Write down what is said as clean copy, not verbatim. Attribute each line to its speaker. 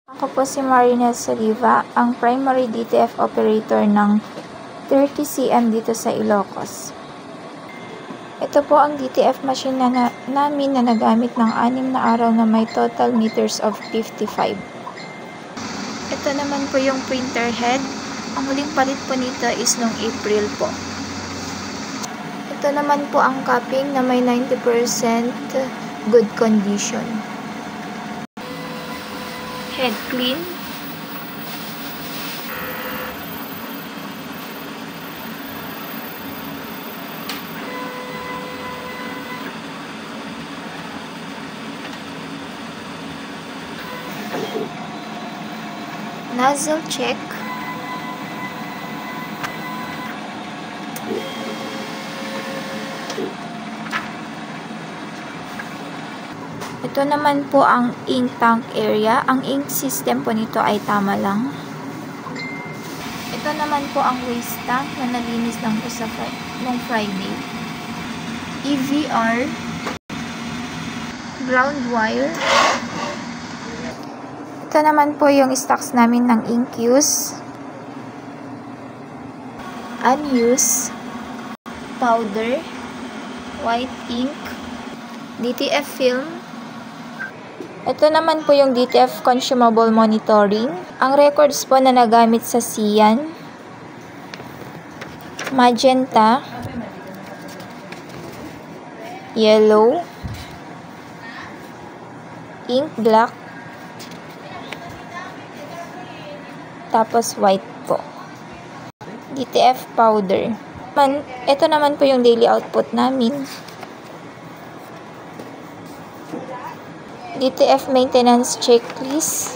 Speaker 1: Ako po si Marinel Saliva, ang primary DTF operator ng 30cm dito sa Ilocos. Ito po ang DTF machine namin na nagamit ng 6 na araw na may total meters of 55. Ito naman po yung printer head. Ang huling palit po nito is noong April po. Ito naman po ang capping na may 90% good condition. Head clean. Nozzle check. Ito naman po ang ink tank area. Ang ink system po nito ay tama lang. Ito naman po ang waste tank na nalinis lang po sa nung Friday. EVR, ground wire. Ito naman po yung stocks namin ng ink use, unused, powder, white ink, DTF film. Ito naman po yung DTF consumable monitoring. Ang records po na nagamit sa cyan, magenta, yellow, ink black, tapos white po. DTF powder. Ito naman po yung daily output namin. DTF maintenance checklist.